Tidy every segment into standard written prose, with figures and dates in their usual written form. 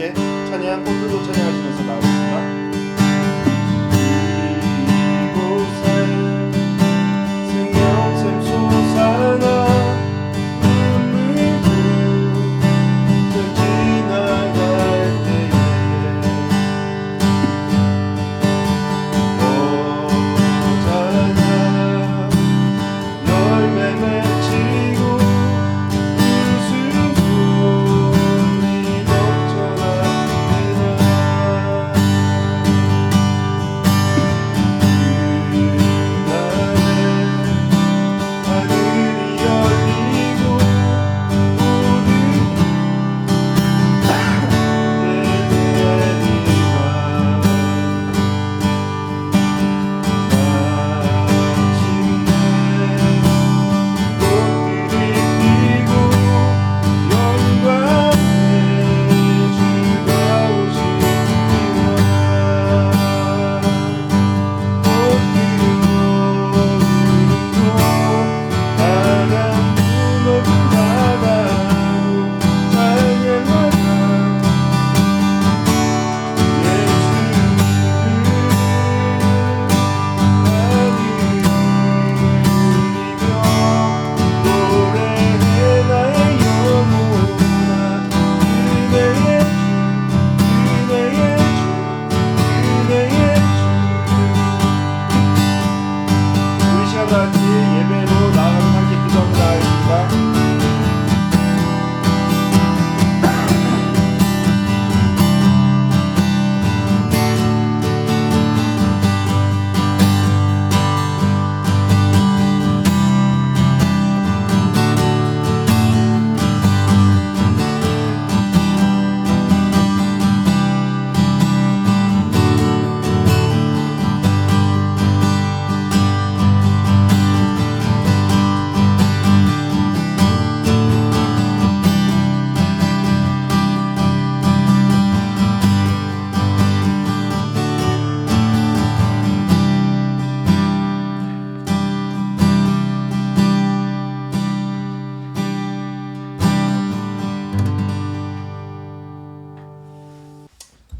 함께 찬양 코드로 찬양하시면서 나오겠습니다. 이곳에 생명샘 솟아나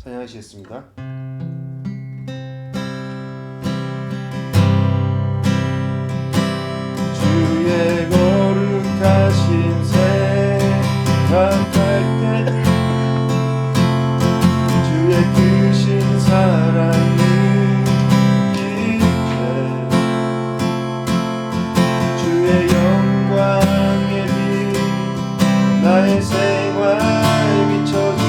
찬양하시겠습니다. 주의 거룩하신 생각할 때 주의 크신 사랑을 느낄 때 주의 영광의 빛 나의 생활 비춰주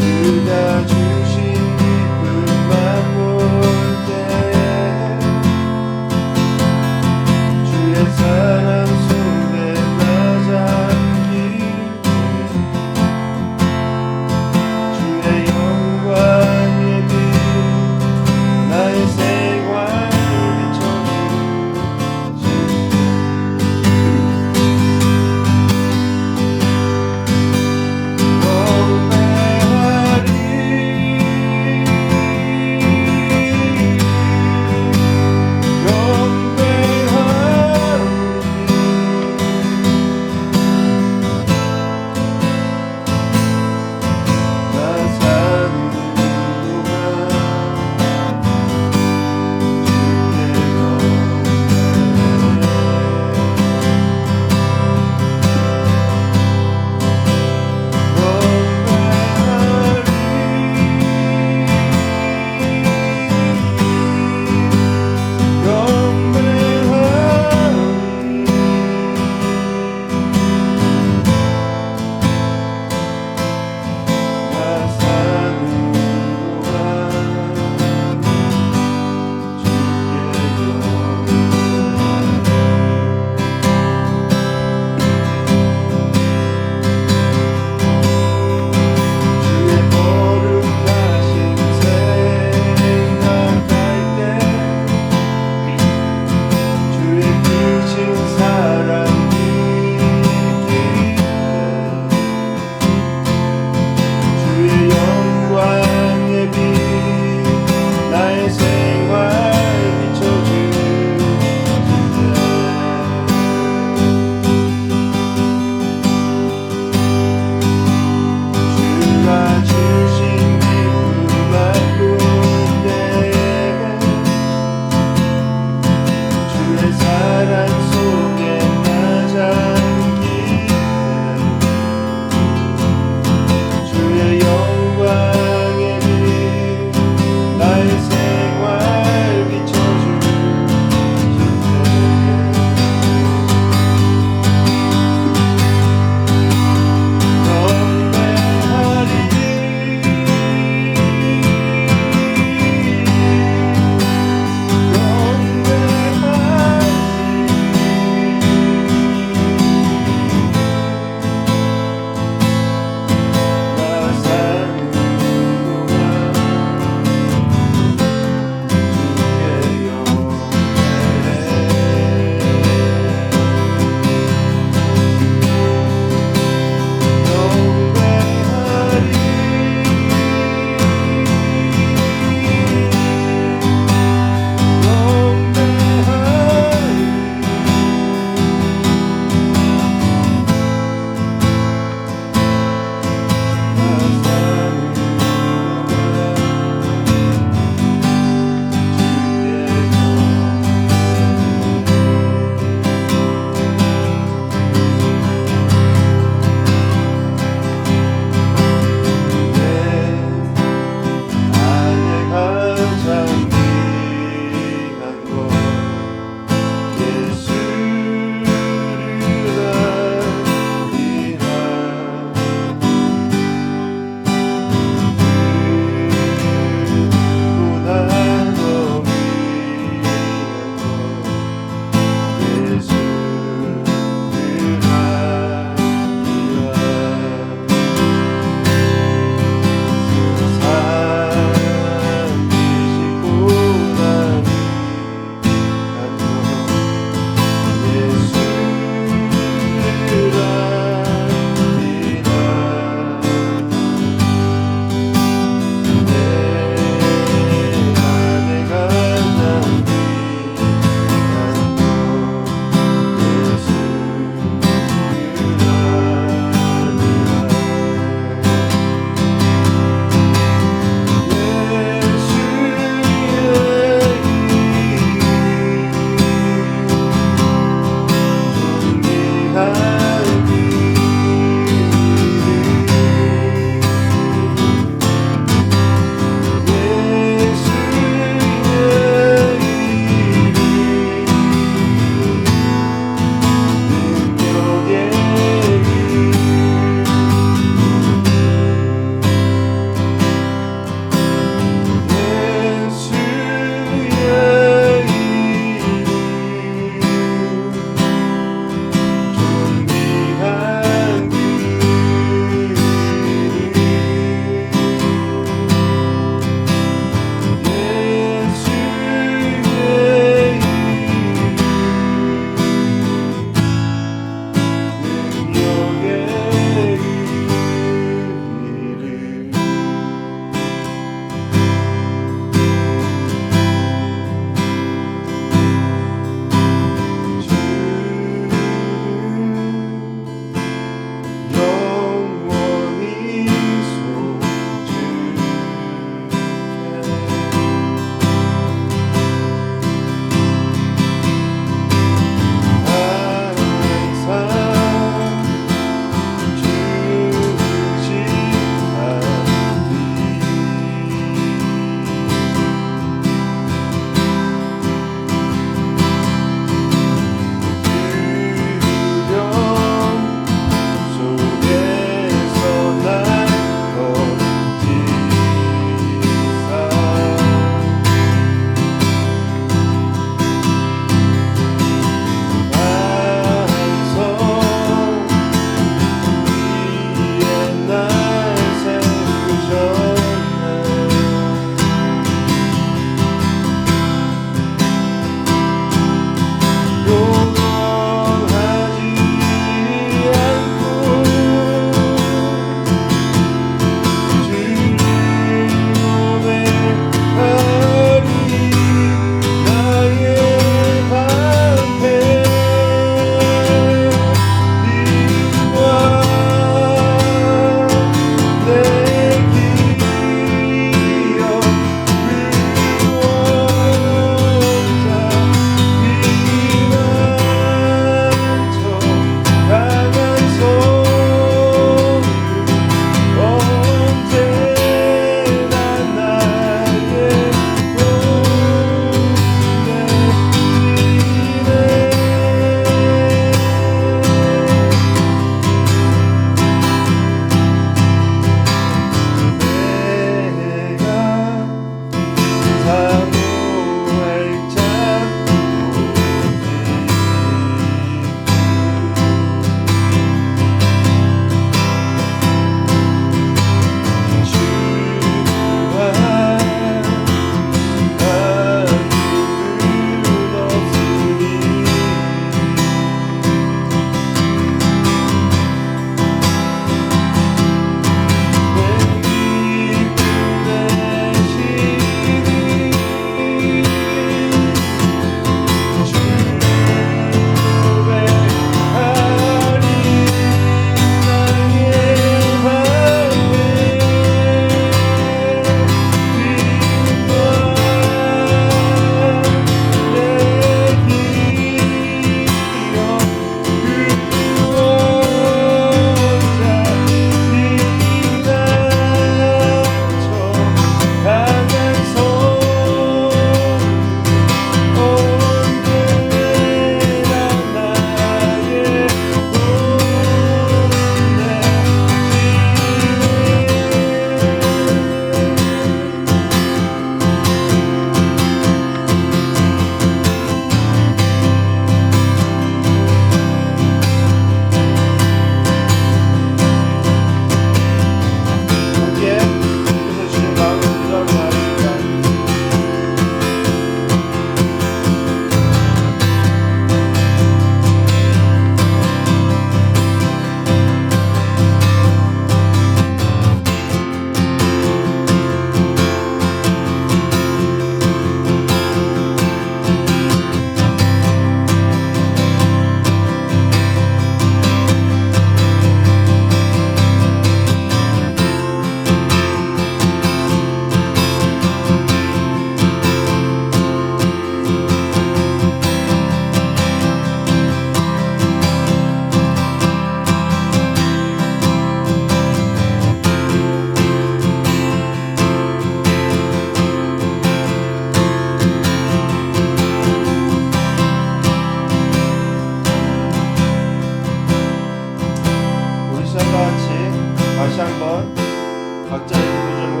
각자의 기도 제목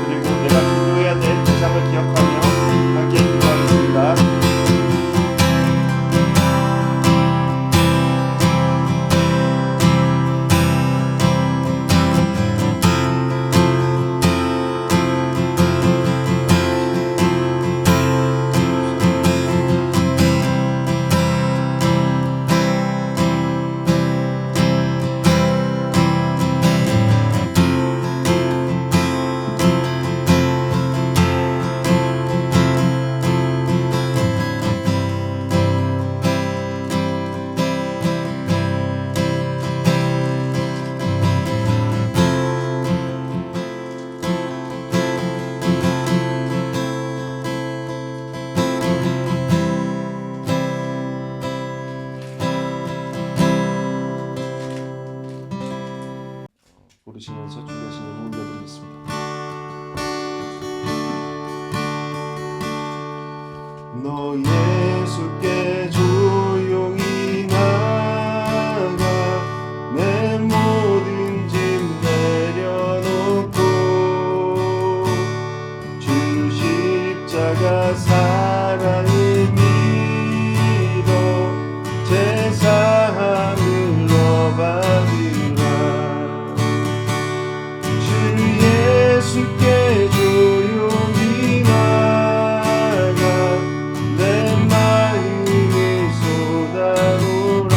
그리고 내가 기도해야 될 대상을 기억하며 함께 기도하겠습니다. 부르시면서 준비하신 예물 올려드리겠습니다. 너 예수께 조용히 나가 내 모든 짐 내려놓고 주 십자가 사랑을 믿어 제사함을 얻어받으라. 예수께 조용히 나가 내 마음을 쏟아놓으라.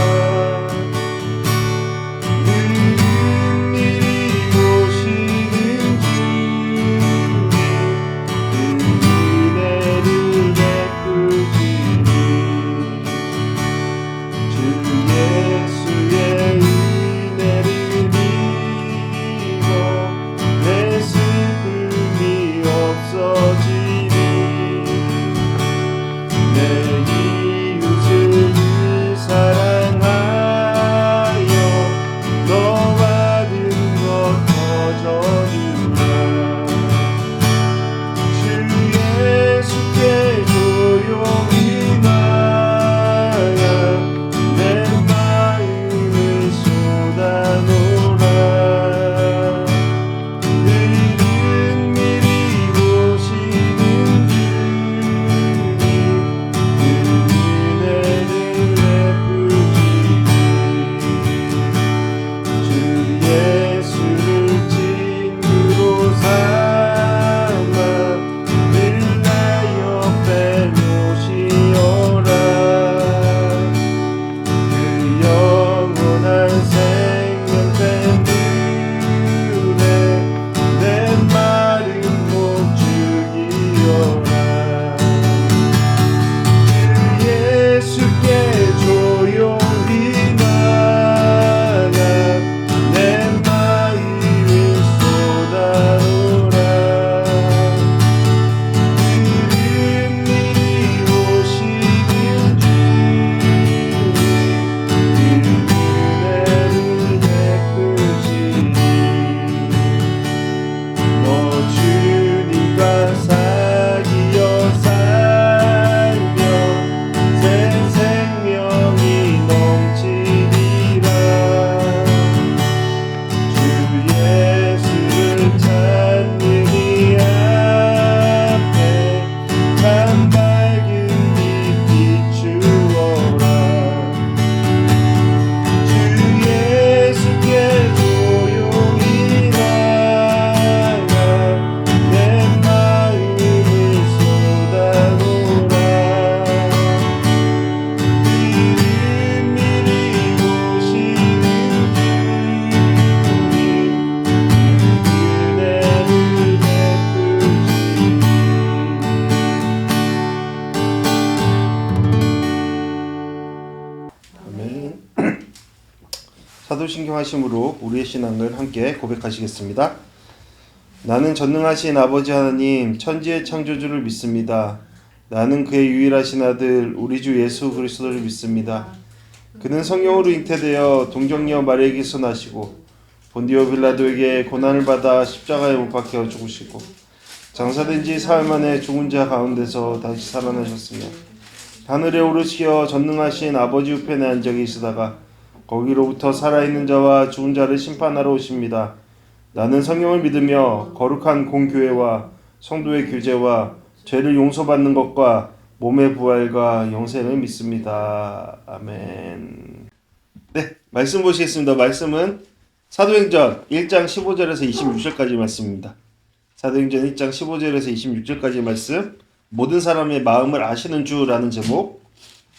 은밀히 오시는 주님 그 은혜를 베푸시니 주 예수의 은혜를 믿어 내 슬픔이 없어지니 내 이웃을 사랑하여 너 받은 것 터져주라. 주 예수께 조용히 나가 내 마음을 쏟아놓으라. 사도신경 하심으로 우리의 신앙을 함께 고백하시겠습니다. 나는 전능하신 아버지 하나님 천지의 창조주를 믿습니다. 나는 그의 유일하신 아들 우리 주 예수 그리스도를 믿습니다. 그는 성령으로 잉태되어 동정녀 마리아에게서 나시고 본디오 빌라도에게 고난을 받아 십자가에 못 박혀 죽으시고 장사된 지 사흘 만에 죽은 자 가운데서 다시 살아나셨으며 하늘에 오르시어 전능하신 아버지 우편에 앉아 계시다가 거기로부터 살아있는 자와 죽은 자를 심판하러 오십니다. 나는 성령을 믿으며 거룩한 공교회와 성도의 교제와 죄를 용서받는 것과 몸의 부활과 영생을 믿습니다. 아멘. 네, 말씀 보시겠습니다. 말씀은 사도행전 1장 15절에서 26절까지 말씀입니다. 사도행전 1장 15절에서 26절까지 말씀, 모든 사람의 마음을 아시는 주라는 제목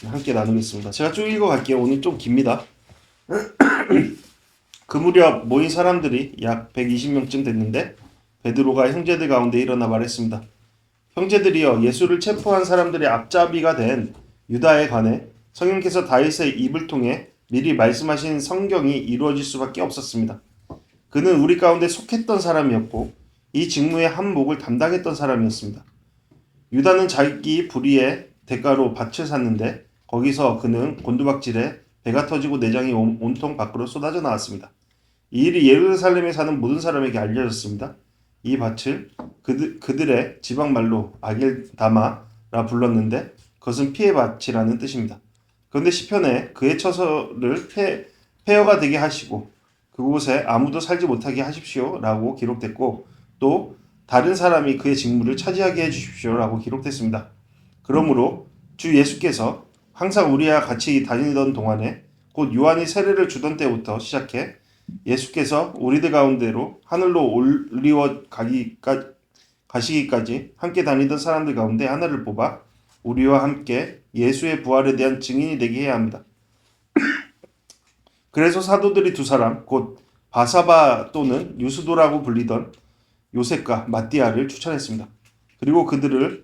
함께 나누겠습니다. 제가 쭉 읽어갈게요. 오늘 좀 깁니다. 그 무렵 모인 사람들이 약 120명쯤 됐는데 베드로가 형제들 가운데 일어나 말했습니다. 형제들이여, 예수를 체포한 사람들의 앞잡이가 된 유다에 관해 성령께서 다윗의 입을 통해 미리 말씀하신 성경이 이루어질 수밖에 없었습니다. 그는 우리 가운데 속했던 사람이었고 이 직무의 한 목을 담당했던 사람이었습니다. 유다는 자기 불의의 대가로 밭을 샀는데 거기서 그는 곤두박질에 배가 터지고 내장이 온통 밖으로 쏟아져 나왔습니다. 이 일이 예루살렘에 사는 모든 사람에게 알려졌습니다. 이 밭을 그들의 지방말로 아겔다마라 불렀는데 그것은 피의 밭이라는 뜻입니다. 그런데 시편에 그의 처소를 폐허가 되게 하시고 그곳에 아무도 살지 못하게 하십시오 라고 기록됐고, 또 다른 사람이 그의 직무를 차지하게 해주십시오 라고 기록됐습니다. 그러므로 주 예수께서 항상 우리와 같이 다니던 동안에, 곧 요한이 세례를 주던 때부터 시작해 예수께서 우리들 가운데로 하늘로 올리워 가시기까지 함께 다니던 사람들 가운데 하나를 뽑아 우리와 함께 예수의 부활에 대한 증인이 되게 해야 합니다. 그래서 사도들이 두 사람, 곧 바사바 또는 유스도라고 불리던 요셉과 마띠아를 추천했습니다. 그리고 그들은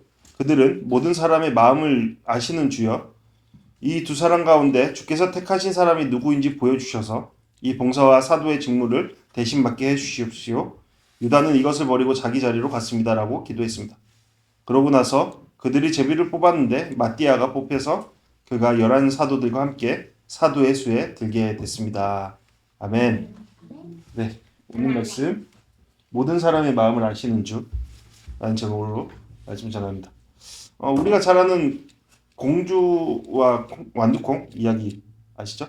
모든 사람의 마음을 아시는 주여, 이 두 사람 가운데 주께서 택하신 사람이 누구인지 보여주셔서 이 봉사와 사도의 직무를 대신 맡게 해주시옵시오. 유다는 이것을 버리고 자기 자리로 갔습니다 라고 기도했습니다. 그러고 나서 그들이 제비를 뽑았는데 마띠아가 뽑혀서 그가 11 사도들과 함께 사도의 수에 들게 됐습니다. 아멘. 네, 오늘 말씀 모든 사람의 마음을 아시는 주라는 제목으로 말씀 전합니다. 우리가 잘 아는 공주와 완두콩 이야기 아시죠?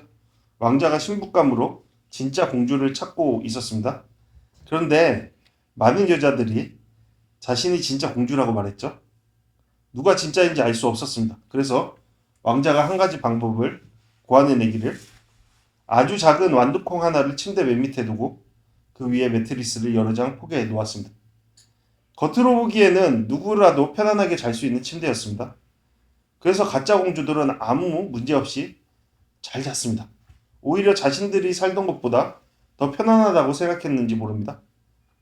왕자가 신부감으로 진짜 공주를 찾고 있었습니다. 그런데 많은 여자들이 자신이 진짜 공주라고 말했죠. 누가 진짜인지 알 수 없었습니다. 그래서 왕자가 한 가지 방법을 고안해내기를, 아주 작은 완두콩 하나를 침대 맨 밑에 두고 그 위에 매트리스를 여러 장 포개해 놓았습니다. 겉으로 보기에는 누구라도 편안하게 잘 수 있는 침대였습니다. 그래서 가짜 공주들은 아무 문제 없이 잘 잤습니다. 오히려 자신들이 살던 것보다 더 편안하다고 생각했는지 모릅니다.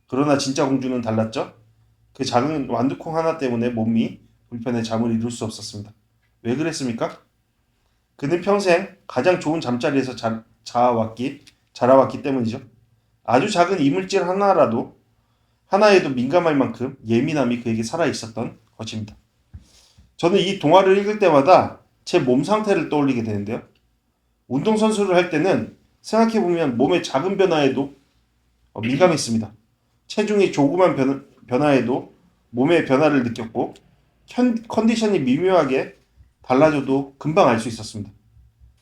그러나 진짜 공주는 달랐죠. 그 작은 완두콩 하나 때문에 몸이 불편해 잠을 이룰 수 없었습니다. 왜 그랬습니까? 그는 평생 가장 좋은 잠자리에서 자라왔기 때문이죠. 아주 작은 이물질 하나에도 민감할 만큼 예민함이 그에게 살아있었던 것입니다. 저는 이 동화를 읽을 때마다 제 몸 상태를 떠올리게 되는데요. 운동선수를 할 때는 생각해보면 몸의 작은 변화에도 민감했습니다. 체중이 조그만 변화에도 몸의 변화를 느꼈고 컨디션이 미묘하게 달라져도 금방 알 수 있었습니다.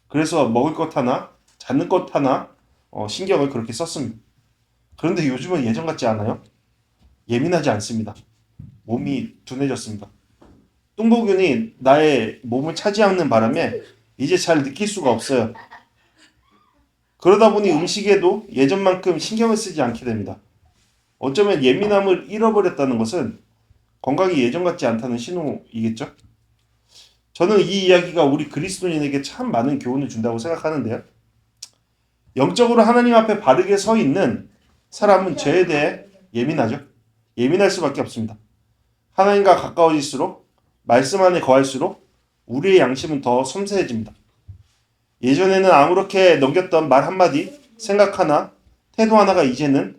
그래서 먹을 것 하나, 자는 것 하나 신경을 그렇게 썼습니다. 그런데 요즘은 예전 같지 않아요? 예민하지 않습니다. 몸이 둔해졌습니다. 뚱보균이 나의 몸을 차지하는 바람에 이제 잘 느낄 수가 없어요. 그러다 보니 음식에도 예전만큼 신경을 쓰지 않게 됩니다. 어쩌면 예민함을 잃어버렸다는 것은 건강이 예전 같지 않다는 신호이겠죠? 저는 이 이야기가 우리 그리스도인에게 참 많은 교훈을 준다고 생각하는데요. 영적으로 하나님 앞에 바르게 서 있는 사람은 죄에 대해 예민하죠. 예민할 수밖에 없습니다. 하나님과 가까워질수록, 말씀 안에 거할수록 우리의 양심은 더 섬세해집니다. 예전에는 아무렇게 넘겼던 말 한마디, 생각 하나, 태도 하나가 이제는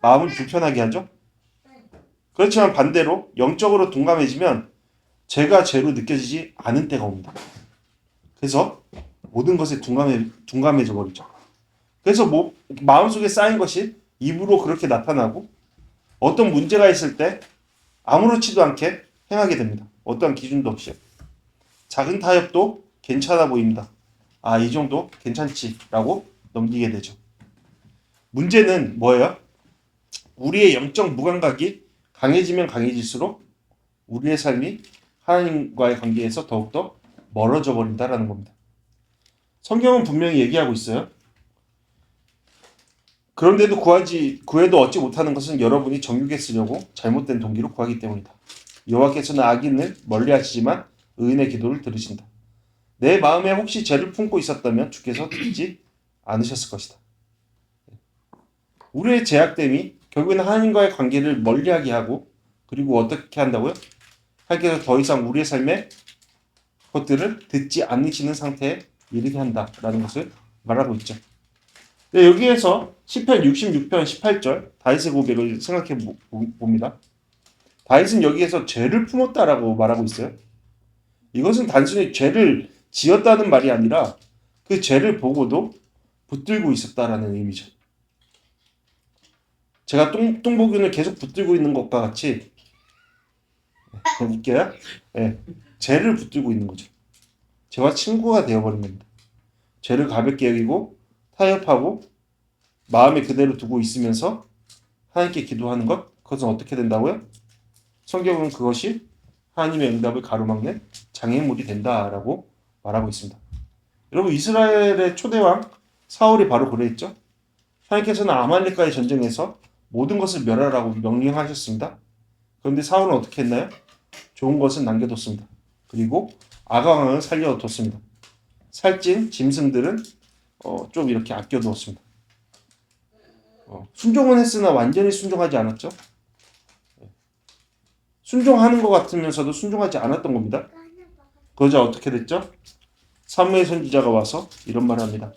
마음을 불편하게 하죠. 그렇지만 반대로 영적으로 둔감해지면 죄가 죄로 느껴지지 않은 때가 옵니다. 그래서 모든 것에 둔감해져 버리죠. 그래서 마음속에 쌓인 것이 입으로 그렇게 나타나고, 어떤 문제가 있을 때 아무렇지도 않게 행하게 됩니다. 어떠한 기준도 없이. 작은 타협도 괜찮아 보입니다. 아, 이 정도 괜찮지 라고 넘기게 되죠. 문제는 뭐예요? 우리의 영적 무감각이 강해지면 강해질수록 우리의 삶이 하나님과의 관계에서 더욱더 멀어져 버린다라는 겁니다. 성경은 분명히 얘기하고 있어요. 그런데도 구해도 얻지 못하는 것은 여러분이 정욕에 쓰려고 잘못된 동기로 구하기 때문이다. 여호와께서는 악인을 멀리하시지만 의인의 기도를 들으신다. 내 마음에 혹시 죄를 품고 있었다면 주께서 듣지 않으셨을 것이다. 우리의 죄악됨이 결국에는 하나님과의 관계를 멀리하게 하고, 그리고 어떻게 한다고요? 하나님께서 더 이상 우리의 삶에 것들을 듣지 않으시는 상태에 이르게 한다라는 것을 말하고 있죠. 네, 여기에서 시편 66편 18절 다윗의 고백을 생각해 봅니다. 다윗은 여기에서 죄를 품었다라고 말하고 있어요. 이것은 단순히 죄를 지었다는 말이 아니라 그 죄를 보고도 붙들고 있었다라는 의미죠. 제가 똥복균을 계속 붙들고 있는 것과 같이, 웃겨요? 네, 죄를 붙들고 있는 거죠. 죄와 친구가 되어버린 겁니다. 죄를 가볍게 여기고 타협하고 마음에 그대로 두고 있으면서 하나님께 기도하는 것, 그것은 어떻게 된다고요? 성경은 그것이 하나님의 응답을 가로막는 장애물이 된다라고 말하고 있습니다. 여러분, 이스라엘의 초대왕 사울이 바로 그랬죠. 하나님께서는 아말렉과의 전쟁에서 모든 것을 멸하라고 명령하셨습니다. 그런데 사울은 어떻게 했나요? 좋은 것은 남겨뒀습니다. 그리고 아가왕을 살려뒀습니다. 살찐 짐승들은 좀 이렇게 아껴두었습니다. 순종은 했으나 완전히 순종하지 않았죠. 순종하는 것 같으면서도 순종하지 않았던 겁니다. 그러자 어떻게 됐죠? 사무엘 선지자가 와서 이런 말을 합니다.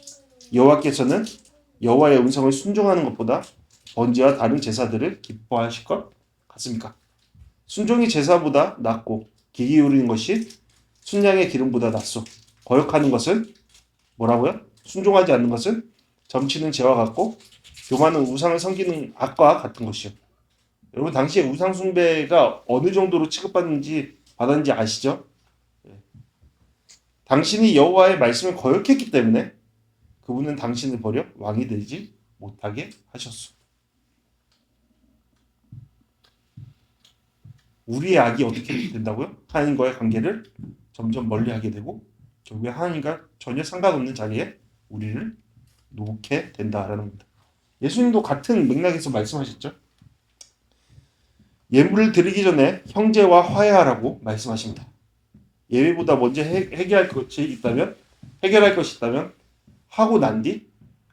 여호와께서는 여호와의 음성을 순종하는 것보다 번제와 다른 제사들을 기뻐하실 것 같습니까? 순종이 제사보다 낫고 귀 기울이는 것이 순양의 기름보다 낫소. 거역하는 것은 뭐라고요? 순종하지 않는 것은 점치는 죄와 같고 교만은 우상을 섬기는 악과 같은 것이요. 여러분, 당시에 우상 숭배가 어느 정도로 받았는지 아시죠? 당신이 여호와의 말씀을 거역했기 때문에 그분은 당신을 버려 왕이 되지 못하게 하셨소. 우리의 악이 어떻게 된다고요? 하나님과의 관계를 점점 멀리하게 되고 결국에 하나님과 전혀 상관없는 자리에 우리를 놓게 된다라는 겁니다. 예수님도 같은 맥락에서 말씀하셨죠. 예물을 드리기 전에 형제와 화해하라고 말씀하십니다. 예배보다 먼저 해결할 것이 있다면 하고 난 뒤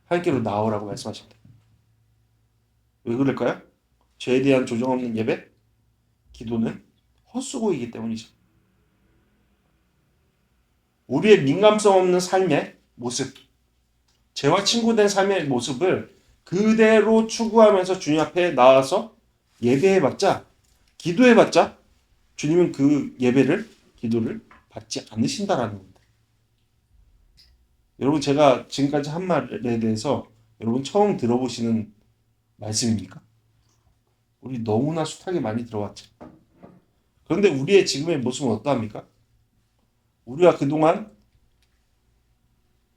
하나님께로 나오라고 말씀하십니다. 왜 그럴까요? 죄에 대한 조정 없는 예배, 기도는 헛수고이기 때문이죠. 우리의 민감성 없는 삶의 모습, 죄와 친구된 삶의 모습을 그대로 추구하면서 주님 앞에 나와서 예배해봤자, 기도해봤자 주님은 그 예배를, 기도를 받지 않으신다라는 겁니다. 여러분, 제가 지금까지 한 말에 대해서 여러분 처음 들어보시는 말씀입니까? 우리 너무나 숱하게 많이 들어왔죠. 그런데 우리의 지금의 모습은 어떠합니까? 우리가 그동안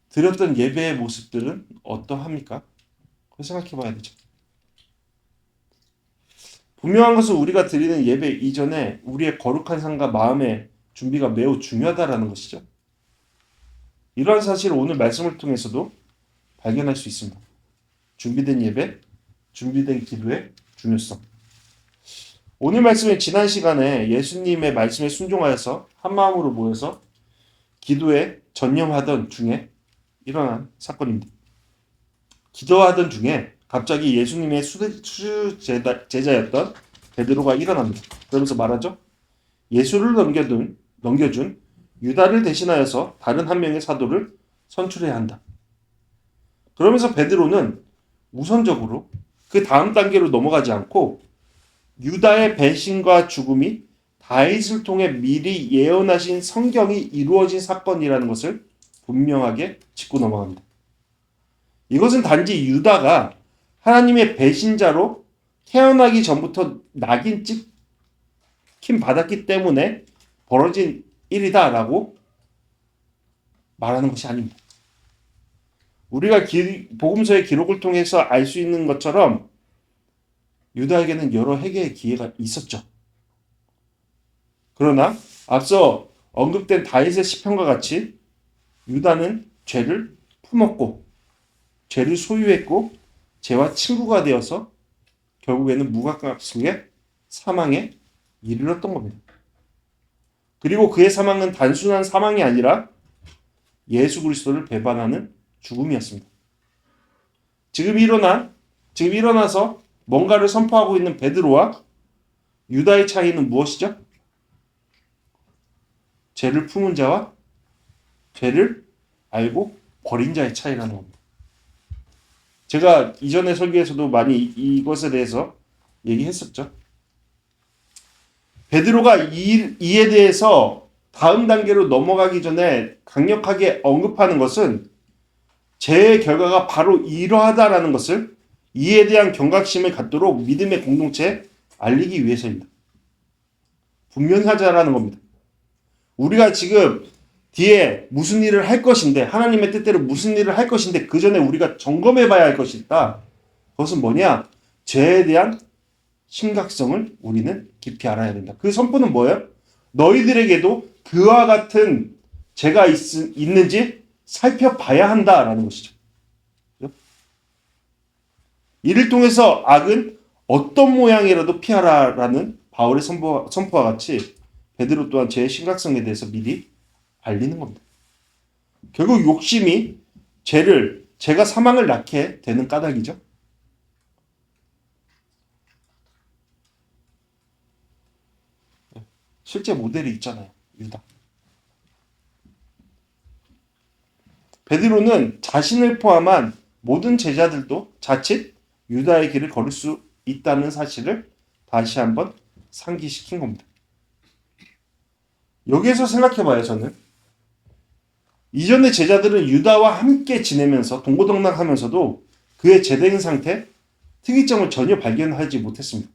드렸던 예배의 모습들은 어떠합니까? 그걸 생각해 봐야 되죠. 분명한 것은 우리가 드리는 예배 이전에 우리의 거룩한 삶과 마음의 준비가 매우 중요하다라는 것이죠. 이러한 사실을 오늘 말씀을 통해서도 발견할 수 있습니다. 준비된 예배, 준비된 기도의 중요성. 오늘 말씀은 지난 시간에 예수님의 말씀에 순종하여서 한마음으로 모여서 기도에 전념하던 중에 일어난 사건입니다. 기도하던 중에 갑자기 예수님의 제자였던 베드로가 일어납니다. 그러면서 말하죠. 예수를 넘겨준 유다를 대신하여서 다른 한 명의 사도를 선출해야 한다. 그러면서 베드로는 우선적으로 그 다음 단계로 넘어가지 않고 유다의 배신과 죽음이 다윗을 통해 미리 예언하신 성경이 이루어진 사건이라는 것을 분명하게 짚고 넘어갑니다. 이것은 단지 유다가 하나님의 배신자로 태어나기 전부터 낙인 찍힘 받았기 때문에 벌어진 일이다라고 말하는 것이 아닙니다. 우리가 복음서의 기록을 통해서 알 수 있는 것처럼 유다에게는 여러 회개의 기회가 있었죠. 그러나 앞서 언급된 다윗의 시편과 같이 유다는 죄를 품었고 죄를 소유했고 죄와 친구가 되어서 결국에는 무감각 속에 사망에 이르렀던 겁니다. 그리고 그의 사망은 단순한 사망이 아니라 예수 그리스도를 배반하는 죽음이었습니다. 지금 일어나서 뭔가를 선포하고 있는 베드로와 유다의 차이는 무엇이죠? 죄를 품은 자와 죄를 알고 버린 자의 차이라는 겁니다. 제가 이전의 설교에서도 많이 이것에 대해서 얘기했었죠. 베드로가 이에 대해서 다음 단계로 넘어가기 전에 강력하게 언급하는 것은 죄의 결과가 바로 이러하다라는 것을 이에 대한 경각심을 갖도록 믿음의 공동체에 알리기 위해서입니다. 분명히 하자라는 겁니다. 우리가 지금 뒤에 무슨 일을 할 것인데 하나님의 뜻대로 무슨 일을 할 것인데 그 전에 우리가 점검해 봐야 할 것이 있다. 그것은 뭐냐? 죄에 대한 심각성을 우리는 깊이 알아야 된다. 그 선포는 뭐예요? 너희들에게도 그와 같은 죄가 있는지 살펴봐야 한다라는 것이죠. 이를 통해서 악은 어떤 모양이라도 피하라라는 바울의 선포와 같이 베드로 또한 죄의 심각성에 대해서 미리 알리는 겁니다. 결국 욕심이 죄가 사망을 낳게 되는 까닭이죠. 실제 모델이 있잖아요. 유다. 베드로는 자신을 포함한 모든 제자들도 자칫 유다의 길을 걸을 수 있다는 사실을 다시 한번 상기시킨 겁니다. 여기에서 생각해봐요. 저는 이전의 제자들은 유다와 함께 지내면서 동고동락하면서도 그의 제대인 상태, 특이점을 전혀 발견하지 못했습니다.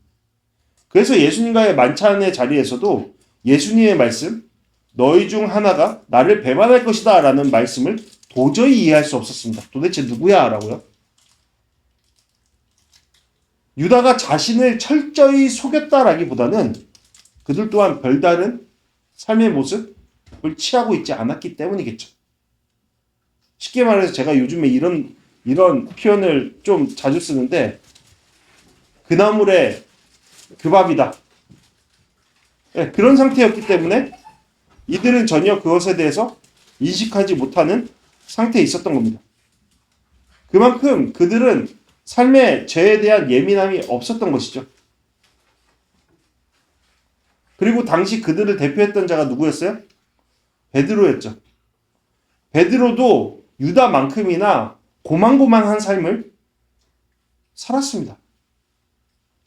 그래서 예수님과의 만찬의 자리에서도 예수님의 말씀, 너희 중 하나가 나를 배반할 것이다 라는 말씀을 도저히 이해할 수 없었습니다. 도대체 누구야? 라고요. 유다가 자신을 철저히 속였다라기보다는 그들 또한 별다른 삶의 모습을 취하고 있지 않았기 때문이겠죠. 쉽게 말해서 제가 요즘에 이런 표현을 좀 자주 쓰는데 그 나물에 그 밥이다. 네, 그런 상태였기 때문에 이들은 전혀 그것에 대해서 인식하지 못하는 상태에 있었던 겁니다. 그만큼 그들은 삶의 죄에 대한 예민함이 없었던 것이죠. 그리고 당시 그들을 대표했던 자가 누구였어요? 베드로였죠. 베드로도 유다만큼이나 고만고만한 삶을 살았습니다.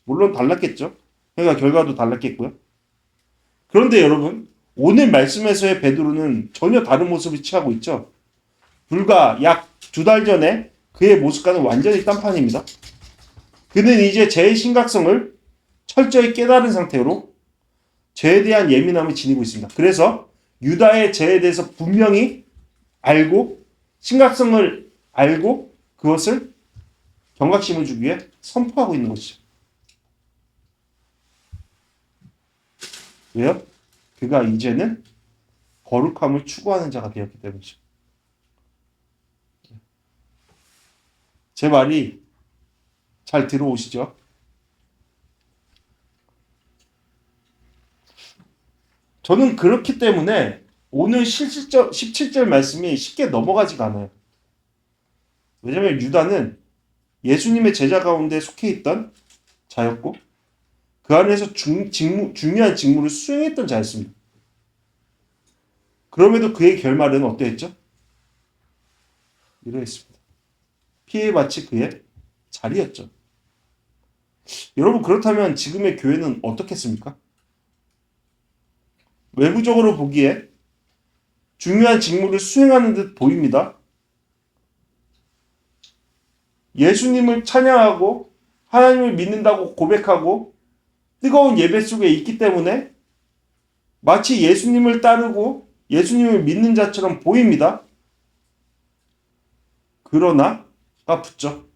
물론 달랐겠죠. 그러니까 결과도 달랐겠고요. 그런데 여러분, 오늘 말씀에서의 베드로는 전혀 다른 모습을 취하고 있죠. 불과 약 2달 전에 그의 모습과는 완전히 딴판입니다. 그는 이제 죄의 심각성을 철저히 깨달은 상태로 죄에 대한 예민함을 지니고 있습니다. 그래서 유다의 죄에 대해서 분명히 알고 심각성을 알고 그것을 경각심을 주기 위해 선포하고 있는 것이죠. 왜요? 그가 이제는 거룩함을 추구하는 자가 되었기 때문이죠. 제 말이 잘 들어오시죠? 저는 그렇기 때문에 오늘 17절 말씀이 쉽게 넘어가지가 않아요. 왜냐하면 유다는 예수님의 제자 가운데 속해 있던 자였고 그 안에서 중요한 직무를 수행했던 자였습니다. 그럼에도 그의 결말은 어떠했죠? 이러했습니다. 피해 마치 그의 자리였죠. 여러분 그렇다면 지금의 교회는 어떻겠습니까? 외부적으로 보기에 중요한 직무를 수행하는 듯 보입니다. 예수님을 찬양하고 하나님을 믿는다고 고백하고 뜨거운 예배 속에 있기 때문에 마치 예수님을 따르고 예수님을 믿는 자처럼 보입니다. 그러나가 붙죠.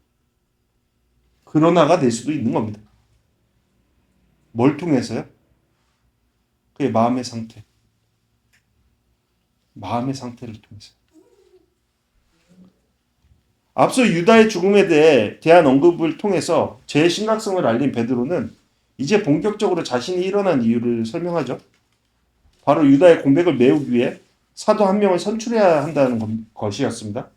그러나가 될 수도 있는 겁니다. 뭘 통해서요? 그의 마음의 상태. 마음의 상태를 통해서. 앞서 유다의 죽음에 대한 언급을 통해서 제 심각성을 알린 베드로는 이제 본격적으로 자신이 일어난 이유를 설명하죠. 바로 유다의 공백을 메우기 위해 사도 한 명을 선출해야 한다는 것이었습니다.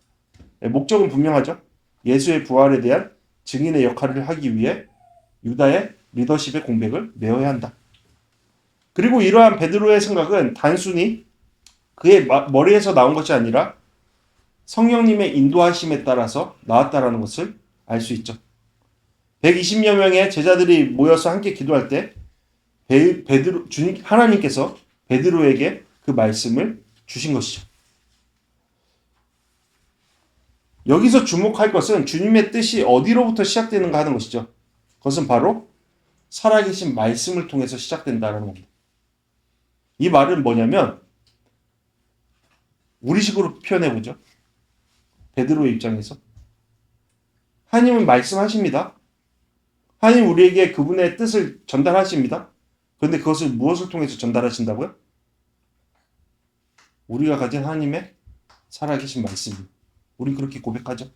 목적은 분명하죠. 예수의 부활에 대한 증인의 역할을 하기 위해 유다의 리더십의 공백을 메워야 한다. 그리고 이러한 베드로의 생각은 단순히 그의 머리에서 나온 것이 아니라 성령님의 인도하심에 따라서 나왔다라는 것을 알 수 있죠. 120여 명의 제자들이 모여서 함께 기도할 때 하나님께서 베드로에게 그 말씀을 주신 것이죠. 여기서 주목할 것은 주님의 뜻이 어디로부터 시작되는가 하는 것이죠. 그것은 바로 살아계신 말씀을 통해서 시작된다는 겁니다. 이 말은 뭐냐면 우리식으로 표현해보죠. 베드로의 입장에서 하나님은 말씀하십니다. 하나님 우리에게 그분의 뜻을 전달하십니다. 그런데 그것을 무엇을 통해서 전달하신다고요? 우리가 가진 하나님의 살아계신 말씀입니다. 우린 그렇게 고백하죠.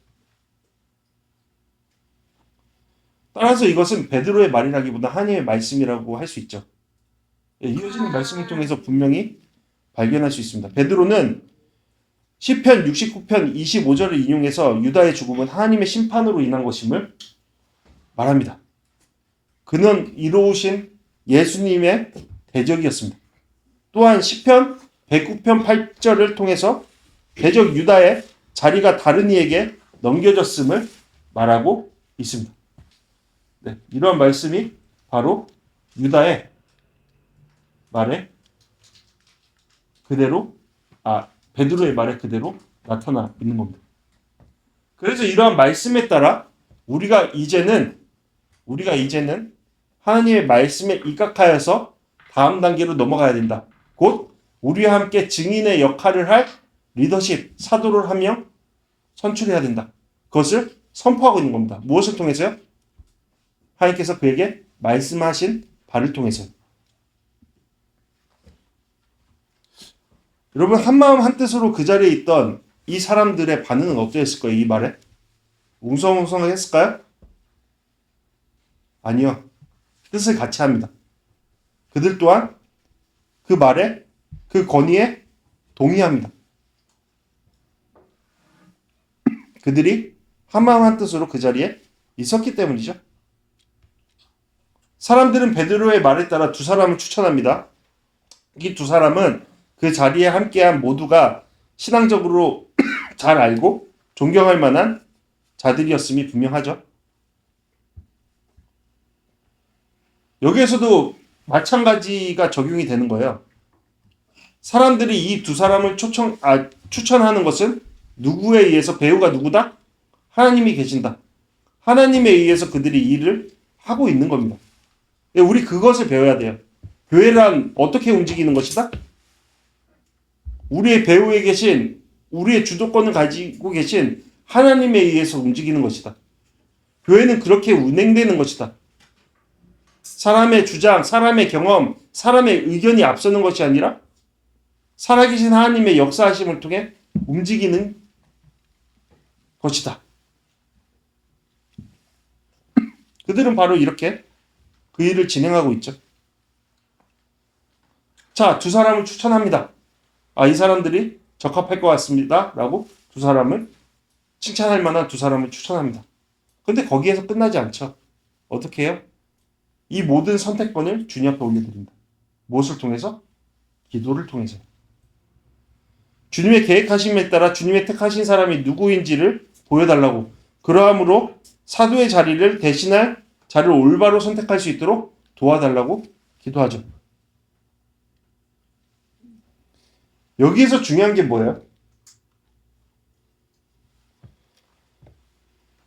따라서 이것은 베드로의 말이라기보다 하나님의 말씀이라고 할 수 있죠. 이어지는 말씀을 통해서 분명히 발견할 수 있습니다. 베드로는 시편 69편 25절을 인용해서 유다의 죽음은 하나님의 심판으로 인한 것임을 말합니다. 그는 이로우신 예수님의 대적이었습니다. 또한 시편 109편 8절을 통해서 대적 유다의 자리가 다른 이에게 넘겨졌음을 말하고 있습니다. 네, 이러한 말씀이 바로 유다의 말에 그대로 베드로의 말에 그대로 나타나 있는 겁니다. 그래서 이러한 말씀에 따라 우리가 이제는 하나님의 말씀에 입각하여서 다음 단계로 넘어가야 된다. 곧 우리와 함께 증인의 역할을 할 리더십, 사도를 한 명 선출해야 된다. 그것을 선포하고 있는 겁니다. 무엇을 통해서요? 하나님께서 그에게 말씀하신 바를 통해서요. 여러분 한마음 한뜻으로 그 자리에 있던 이 사람들의 반응은 어떠했을 거예요? 이 말에? 웅성웅성했을까요? 아니요. 뜻을 같이 합니다. 그들 또한 그 말에 그 건의에 동의합니다. 그들이 한마음 한뜻으로 그 자리에 있었기 때문이죠. 사람들은 베드로의 말에 따라 두 사람을 추천합니다. 이 두 사람은 그 자리에 함께한 모두가 신앙적으로 잘 알고 존경할 만한 자들이었음이 분명하죠. 여기에서도 마찬가지가 적용이 되는 거예요. 사람들이 이 두 사람을 추천하는 것은 누구에 의해서 배우가 누구다? 하나님이 계신다. 하나님에 의해서 그들이 일을 하고 있는 겁니다. 우리 그것을 배워야 돼요. 교회란 어떻게 움직이는 것이다? 우리의 배후에 계신, 우리의 주도권을 가지고 계신 하나님에 의해서 움직이는 것이다. 교회는 그렇게 운행되는 것이다. 사람의 주장, 사람의 경험, 사람의 의견이 앞서는 것이 아니라 살아계신 하나님의 역사하심을 통해 움직이는 것이다. 그들은 바로 이렇게 그 일을 진행하고 있죠. 자, 두 사람을 추천합니다. 이 사람들이 적합할 것 같습니다. 라고 두 사람을 칭찬할 만한 두 사람을 추천합니다. 그런데 거기에서 끝나지 않죠. 어떻게 해요? 이 모든 선택권을 주님 앞에 올려드립니다. 무엇을 통해서? 기도를 통해서. 주님의 계획하심에 따라 주님의 택하신 사람이 누구인지를 보여달라고, 그러함으로 사도의 자리를 대신할 자를 올바로 선택할 수 있도록 도와달라고 기도하죠. 여기에서 중요한 게 뭐예요?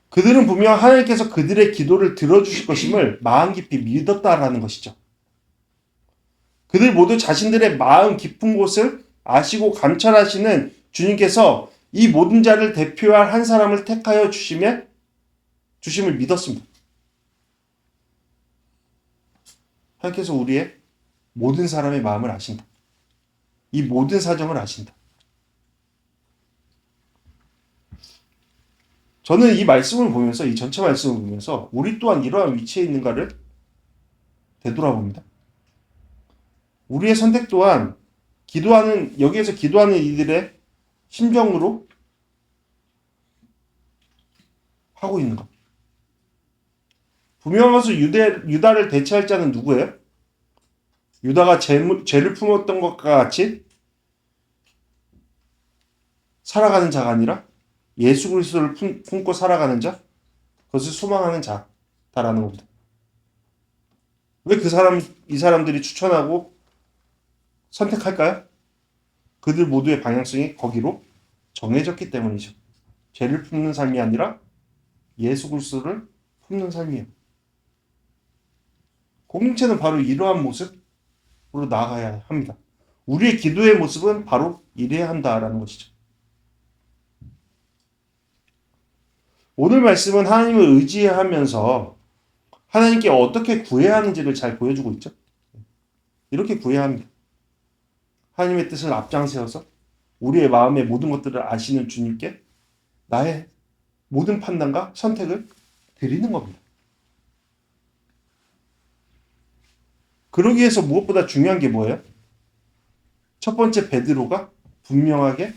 그들은 분명 하나님께서 그들의 기도를 들어주실 것임을 마음 깊이 믿었다라는 것이죠. 그들 모두 자신들의 마음 깊은 곳을 아시고 감찰하시는 주님께서 이 모든 자를 대표할 한 사람을 택하여 주심을 믿었습니다. 하나님께서 우리의 모든 사람의 마음을 아신다. 이 모든 사정을 아신다. 저는 이 말씀을 보면서, 이 전체 말씀을 보면서 우리 또한 이러한 위치에 있는가를 되돌아봅니다. 우리의 선택 또한 여기에서 기도하는 이들의 심정으로 하고 있는가? 분명하서 유다를 대체할 자는 누구예요? 유다가 죄를 품었던 것과 같이 살아가는 자가 아니라 예수 그리스도를 품고 살아가는 자, 그것을 소망하는 자다라는 겁니다. 왜 이 사람들이 추천하고 선택할까요? 그들 모두의 방향성이 거기로 정해졌기 때문이죠. 죄를 품는 삶이 아니라 예수 그리스도를 품는 삶이에요. 공동체는 바로 이러한 모습으로 나아가야 합니다. 우리의 기도의 모습은 바로 이래야 한다라는 것이죠. 오늘 말씀은 하나님을 의지하면서 하나님께 어떻게 구해야 하는지를 잘 보여주고 있죠. 이렇게 구해야 합니다. 하나님의 뜻을 앞장세워서 우리의 마음의 모든 것들을 아시는 주님께 나의 모든 판단과 선택을 드리는 겁니다. 그러기 위해서 무엇보다 중요한 게 뭐예요? 첫 번째 베드로가 분명하게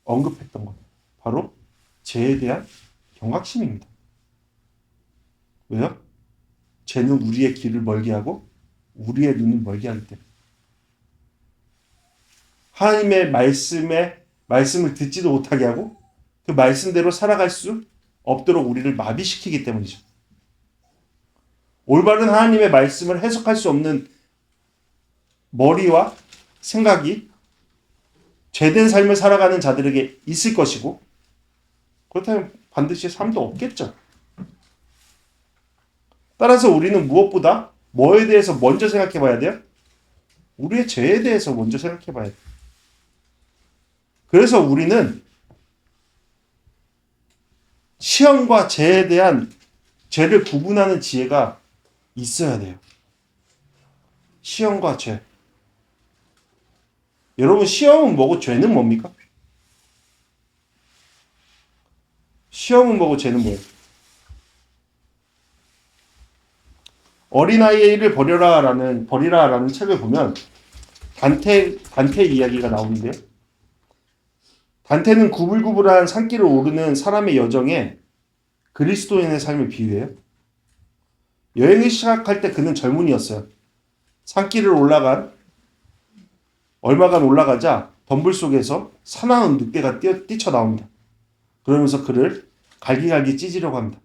언급했던 것. 바로 죄에 대한 경각심입니다. 왜요? 죄는 우리의 길을 멀게 하고 우리의 눈을 멀게 하기 때문에. 하나님의 말씀을 듣지도 못하게 하고 그 말씀대로 살아갈 수 없도록 우리를 마비시키기 때문이죠. 올바른 하나님의 말씀을 해석할 수 없는 머리와 생각이 죄된 삶을 살아가는 자들에게 있을 것이고, 그렇다면 반드시 삶도 없겠죠. 따라서 우리는 무엇보다 뭐에 대해서 먼저 생각해 봐야 돼요? 우리의 죄에 대해서 먼저 생각해 봐야 돼요. 그래서 우리는 시험과 죄에 대한 죄를 구분하는 지혜가 있어야 돼요. 시험과 죄. 여러분, 시험은 뭐고 죄는 뭡니까? 시험은 뭐고 죄는 뭐예요? 어린아이의 일을 버리라라는 책을 보면 단테 이야기가 나오는데요. 단테는 구불구불한 산길을 오르는 사람의 여정에 그리스도인의 삶을 비유해요. 여행을 시작할 때 그는 젊은이였어요. 산길을 얼마간 올라가자 덤불 속에서 사나운 늑대가 뛰쳐나옵니다. 그러면서 그를 갈기갈기 찢으려고 합니다.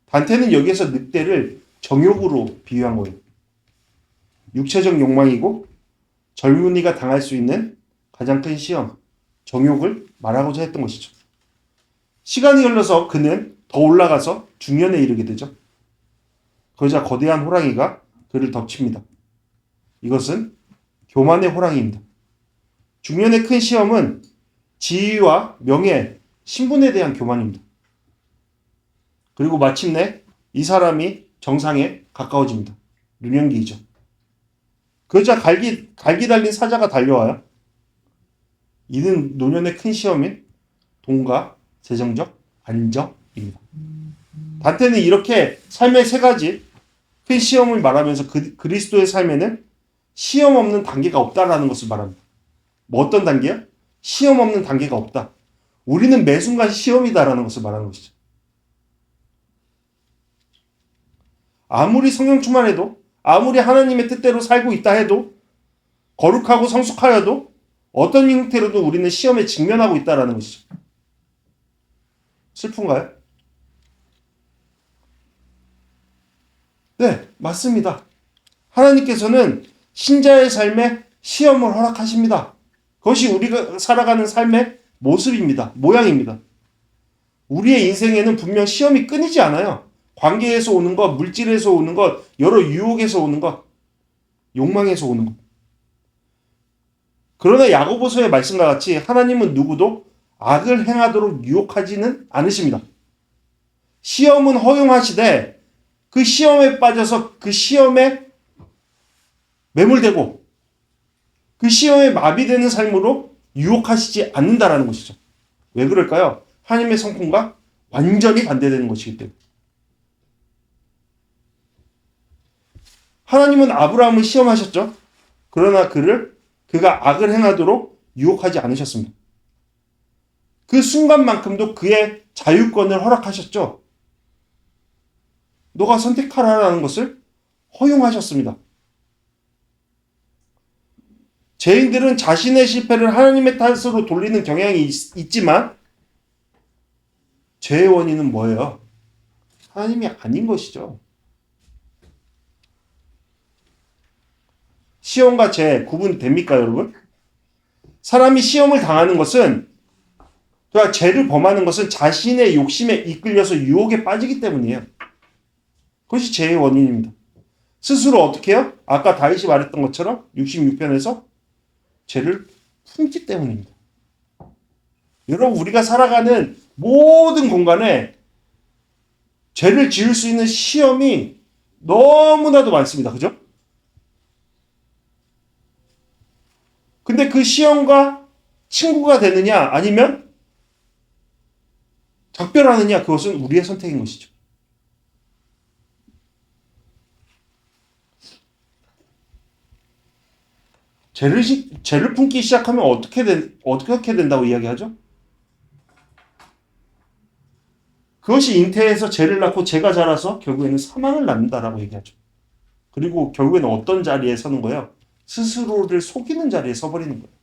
단테는 여기에서 늑대를 정욕으로 비유한 거예요. 육체적 욕망이고 젊은이가 당할 수 있는 가장 큰 시험, 정욕을 말하고자 했던 것이죠. 시간이 흘러서 그는 더 올라가서 중년에 이르게 되죠. 그러자 거대한 호랑이가 그를 덮칩니다. 이것은 교만의 호랑이입니다. 중년의 큰 시험은 지위와 명예, 신분에 대한 교만입니다. 그리고 마침내 이 사람이 정상에 가까워집니다. 유년기이죠. 그러자 갈기 달린 사자가 달려와요. 이는 노년의 큰 시험인 돈과 재정적 안정입니다. 단테는 이렇게 삶의 세 가지 큰 시험을 말하면서 그리스도의 삶에는 시험 없는 단계가 없다라는 것을 말합니다. 뭐 어떤 단계요? 시험 없는 단계가 없다. 우리는 매 순간 시험이다라는 것을 말하는 것이죠. 아무리 성령 충만해도, 아무리 하나님의 뜻대로 살고 있다 해도, 거룩하고 성숙하여도 어떤 형태로도 우리는 시험에 직면하고 있다라는 것이죠. 슬픈가요? 네, 맞습니다. 하나님께서는 신자의 삶에 시험을 허락하십니다. 그것이 우리가 살아가는 삶의 모습입니다. 모양입니다. 우리의 인생에는 분명 시험이 끊이지 않아요. 관계에서 오는 것, 물질에서 오는 것, 여러 유혹에서 오는 것, 욕망에서 오는 것. 그러나 야고보서의 말씀과 같이 하나님은 누구도 악을 행하도록 유혹하지는 않으십니다. 시험은 허용하시되 그 시험에 빠져서 그 시험에 매몰되고 그 시험에 마비되는 삶으로 유혹하시지 않는다라는 것이죠. 왜 그럴까요? 하나님의 성품과 완전히 반대되는 것이기 때문에. 하나님은 아브라함을 시험하셨죠. 그러나 그가 악을 행하도록 유혹하지 않으셨습니다. 그 순간만큼도 그의 자유권을 허락하셨죠. 너가 선택하라는 것을 허용하셨습니다. 죄인들은 자신의 실패를 하나님의 탓으로 돌리는 경향이 있지만 죄의 원인은 뭐예요? 하나님이 아닌 것이죠. 시험과 죄 구분됩니까, 여러분? 사람이 시험을 당하는 것은, 그러니까 죄를 범하는 것은 자신의 욕심에 이끌려서 유혹에 빠지기 때문이에요. 그것이 죄의 원인입니다. 스스로 어떻게 해요? 아까 다윗이 말했던 것처럼 66편에서 죄를 품기 때문입니다. 여러분, 우리가 살아가는 모든 공간에 죄를 지을 수 있는 시험이 너무나도 많습니다. 그죠? 근데 그 시험과 친구가 되느냐 아니면 작별하느냐, 그것은 우리의 선택인 것이죠. 죄를 품기 시작하면 어떻게 된다고 이야기하죠? 그것이 잉태해서 죄를 낳고 죄가 자라서 결국에는 사망을 낳는다라고 얘기하죠. 그리고 결국에는 어떤 자리에 서는 거예요? 스스로를 속이는 자리에 서버리는 거예요.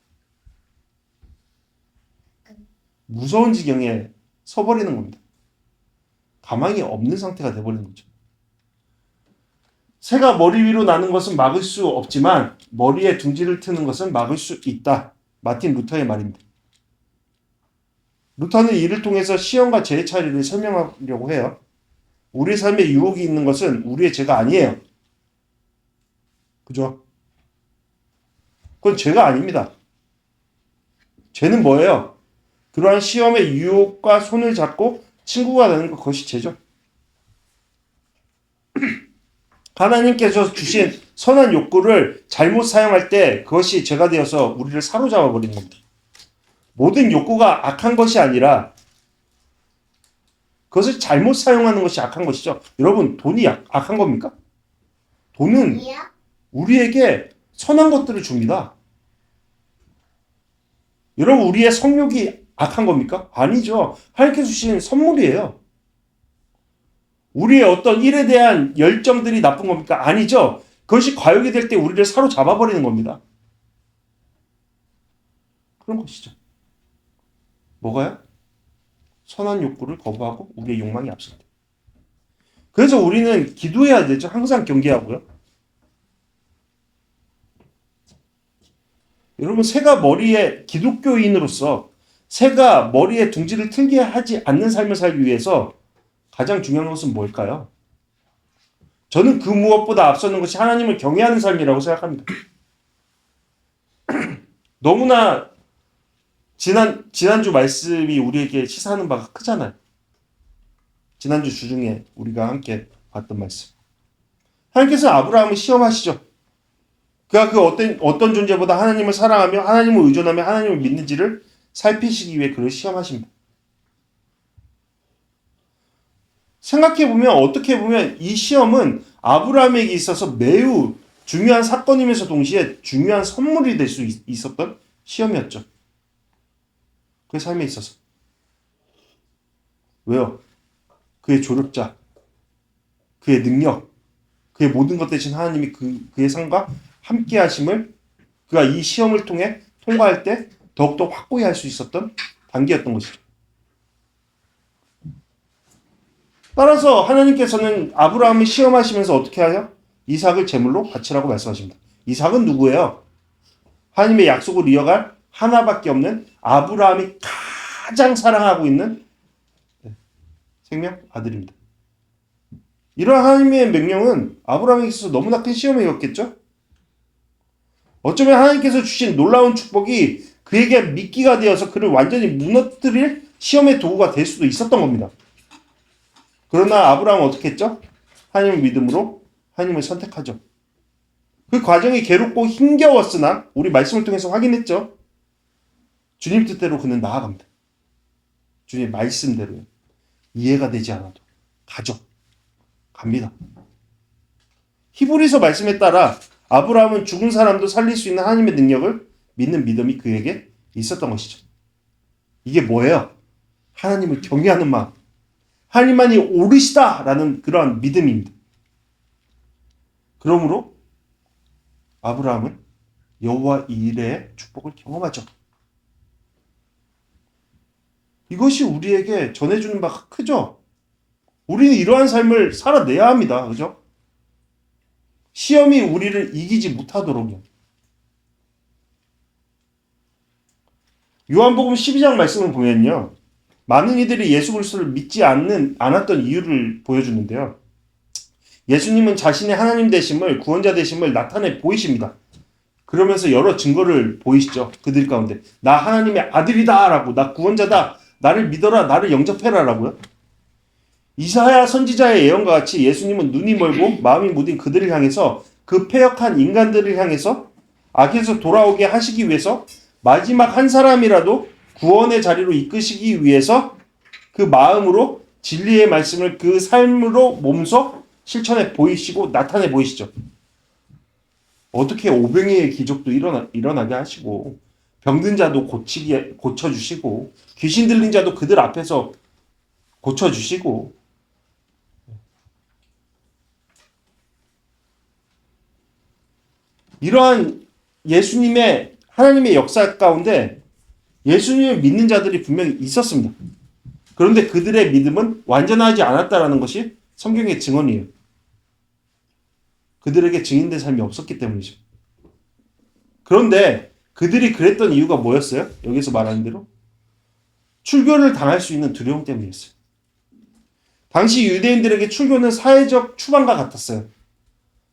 무서운 지경에 서버리는 겁니다. 가망이 없는 상태가 돼버리는 거죠. 새가 머리 위로 나는 것은 막을 수 없지만 머리에 둥지를 트는 것은 막을 수 있다. 마틴 루터의 말입니다. 루터는 이를 통해서 시험과 죄의 차이를 설명하려고 해요. 우리 삶에 유혹이 있는 것은 우리의 죄가 아니에요. 그죠? 그건 죄가 아닙니다. 죄는 뭐예요? 그러한 시험의 유혹과 손을 잡고 친구가 되는 것, 그것이 죄죠. 하나님께서 주신 선한 욕구를 잘못 사용할 때 그것이 죄가 되어서 우리를 사로잡아 버리는 겁니다. 모든 욕구가 악한 것이 아니라 그것을 잘못 사용하는 것이 악한 것이죠. 여러분, 돈이 악한 겁니까? 돈은 우리에게 선한 것들을 줍니다. 여러분, 우리의 성욕이 악한 겁니까? 아니죠. 하나님께서 주신 선물이에요. 우리의 어떤 일에 대한 열정들이 나쁜 겁니까? 아니죠. 그것이 과욕이 될 때 우리를 사로잡아 버리는 겁니다. 그런 것이죠. 뭐가요? 선한 욕구를 거부하고 우리의 욕망이 앞설 때. 그래서 우리는 기도해야 되죠. 항상 경계하고요. 여러분, 기독교인으로서 새가 머리에 둥지를 틀게 하지 않는 삶을 살기 위해서 가장 중요한 것은 뭘까요? 저는 그 무엇보다 앞서는 것이 하나님을 경외하는 삶이라고 생각합니다. 너무나 지난주 말씀이 우리에게 시사하는 바가 크잖아요. 지난주 주중에 우리가 함께 봤던 말씀. 하나님께서 아브라함을 시험하시죠. 그가 그 어떤 존재보다 하나님을 사랑하며 하나님을 의존하며 하나님을 믿는지를 살피시기 위해 그를 시험하십니다. 생각해보면, 어떻게 보면 이 시험은 아브라함에게 있어서 매우 중요한 사건이면서 동시에 중요한 선물이 될 수 있었던 시험이었죠. 그의 삶에 있어서. 왜요? 그의 조력자, 그의 능력, 그의 모든 것 대신 하나님이 그의 삶과 함께 하심을 그가 이 시험을 통해 통과할 때 더욱더 확고히 할 수 있었던 단계였던 것이죠. 따라서 하나님께서는 아브라함을 시험하시면서 어떻게 하여? 이삭을 제물로 바치라고 말씀하십니다. 이삭은 누구예요? 하나님의 약속을 이어갈 하나밖에 없는 아브라함이 가장 사랑하고 있는 생명 아들입니다. 이러한 하나님의 명령은 아브라함에게 있어서 너무나 큰 시험이었겠죠? 어쩌면 하나님께서 주신 놀라운 축복이 그에게 미끼가 되어서 그를 완전히 무너뜨릴 시험의 도구가 될 수도 있었던 겁니다. 그러나 아브라함은 어떻게 했죠? 하나님을 믿음으로 하나님을 선택하죠. 그 과정이 괴롭고 힘겨웠으나 우리 말씀을 통해서 확인했죠. 주님 뜻대로 그는 나아갑니다. 주님 말씀대로요. 이해가 되지 않아도 가죠. 갑니다. 히브리서 말씀에 따라 아브라함은 죽은 사람도 살릴 수 있는 하나님의 능력을 믿는 믿음이 그에게 있었던 것이죠. 이게 뭐예요? 하나님을 경외하는 마음. 하나님만이 옳으시다라는 그러한 믿음입니다. 그러므로 아브라함은 여호와 이레의 축복을 경험하죠. 이것이 우리에게 전해주는 바가 크죠. 우리는 이러한 삶을 살아내야 합니다. 그죠? 시험이 우리를 이기지 못하도록요. 요한복음 12장 말씀을 보면요. 많은 이들이 예수 그리스도를 믿지 않았던 이유를 보여주는데요. 예수님은 자신의 하나님 되심을, 구원자 되심을 나타내 보이십니다. 그러면서 여러 증거를 보이시죠. 그들 가운데. 나 하나님의 아들이다 라고, 나 구원자다, 나를 믿어라, 나를 영접해라 라고요. 이사야 선지자의 예언과 같이 예수님은 눈이 멀고 마음이 무딘 그들을 향해서, 그 패역한 인간들을 향해서 악에서 돌아오게 하시기 위해서 마지막 한 사람이라도 구원의 자리로 이끄시기 위해서 그 마음으로 진리의 말씀을 그 삶으로 몸소 실천해 보이시고 나타내 보이시죠. 어떻게 오병이의 기적도 일어나게 하시고 병든 자도 고쳐주시고 귀신 들린 자도 그들 앞에서 고쳐주시고 이러한 예수님의 하나님의 역사 가운데 예수님을 믿는 자들이 분명히 있었습니다. 그런데 그들의 믿음은 완전하지 않았다라는 것이 성경의 증언이에요. 그들에게 증인된 삶이 없었기 때문이죠. 그런데 그들이 그랬던 이유가 뭐였어요? 여기서 말하는 대로 출교를 당할 수 있는 두려움 때문이었어요. 당시 유대인들에게 출교는 사회적 추방과 같았어요.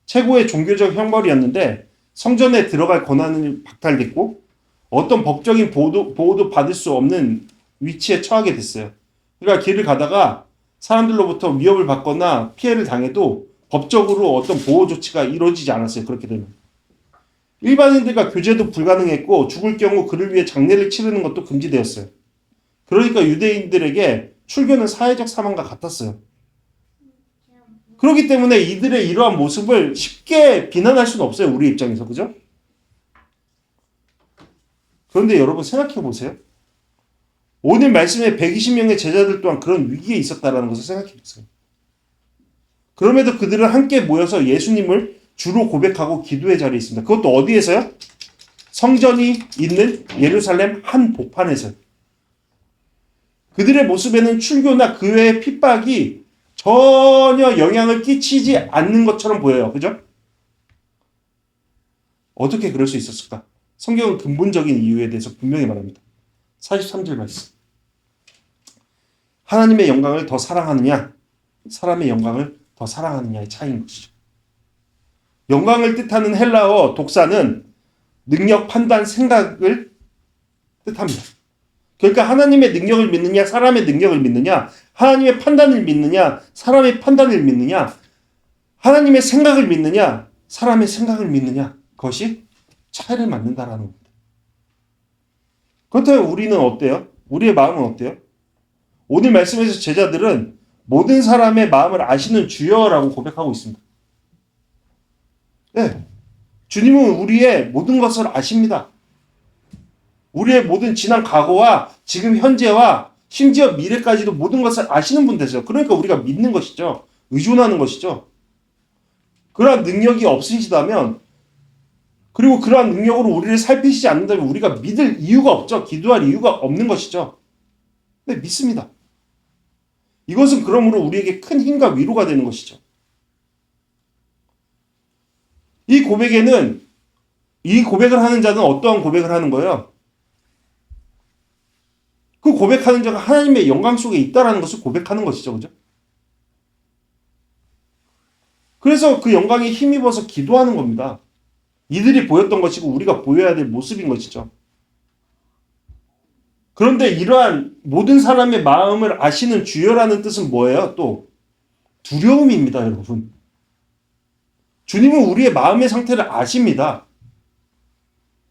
최고의 종교적 형벌이었는데 성전에 들어갈 권한을 박탈됐고 어떤 법적인 보호도 받을 수 없는 위치에 처하게 됐어요. 그러니까 길을 가다가 사람들로부터 위협을 받거나 피해를 당해도 법적으로 어떤 보호 조치가 이루어지지 않았어요. 그렇게 되면. 일반인들과 교제도 불가능했고 죽을 경우 그를 위해 장례를 치르는 것도 금지되었어요. 그러니까 유대인들에게 출교는 사회적 사망과 같았어요. 그렇기 때문에 이들의 이러한 모습을 쉽게 비난할 수는 없어요. 우리 입장에서. 그죠? 그런데 여러분 생각해 보세요. 오늘 말씀에 120명의 제자들 또한 그런 위기에 있었다는 것을 생각해 보세요. 그럼에도 그들은 함께 모여서 예수님을 주로 고백하고 기도의 자리에 있습니다. 그것도 어디에서요? 성전이 있는 예루살렘 한 복판에서요. 그들의 모습에는 출교나 그 외의 핍박이 전혀 영향을 끼치지 않는 것처럼 보여요. 그죠? 어떻게 그럴 수 있었을까? 성경은 근본적인 이유에 대해서 분명히 말합니다. 43절 말씀. 하나님의 영광을 더 사랑하느냐, 사람의 영광을 더 사랑하느냐의 차이인 것이죠. 영광을 뜻하는 헬라어 독사는 능력, 판단, 생각을 뜻합니다. 그러니까 하나님의 능력을 믿느냐, 사람의 능력을 믿느냐, 하나님의 판단을 믿느냐, 사람의 판단을 믿느냐, 하나님의 생각을 믿느냐, 사람의 생각을 믿느냐, 그것이 차이를 만든다라는 겁니다. 그렇다면 우리는 어때요? 우리의 마음은 어때요? 오늘 말씀에서 제자들은 모든 사람의 마음을 아시는 주여라고 고백하고 있습니다. 네. 주님은 우리의 모든 것을 아십니다. 우리의 모든 지난 과거와 지금 현재와 심지어 미래까지도 모든 것을 아시는 분 되세요. 그러니까 우리가 믿는 것이죠. 의존하는 것이죠. 그러한 능력이 없으시다면, 그리고 그러한 능력으로 우리를 살피시지 않는다면 우리가 믿을 이유가 없죠. 기도할 이유가 없는 것이죠. 네, 믿습니다. 이것은 그러므로 우리에게 큰 힘과 위로가 되는 것이죠. 이 고백을 하는 자는 어떠한 고백을 하는 거예요? 그 고백하는 자가 하나님의 영광 속에 있다라는 것을 고백하는 것이죠. 그죠? 그래서 그 영광에 힘입어서 기도하는 겁니다. 이들이 보였던 것이고 우리가 보여야 될 모습인 것이죠. 그런데 이러한 모든 사람의 마음을 아시는 주여라는 뜻은 뭐예요? 또 두려움입니다, 여러분. 주님은 우리의 마음의 상태를 아십니다.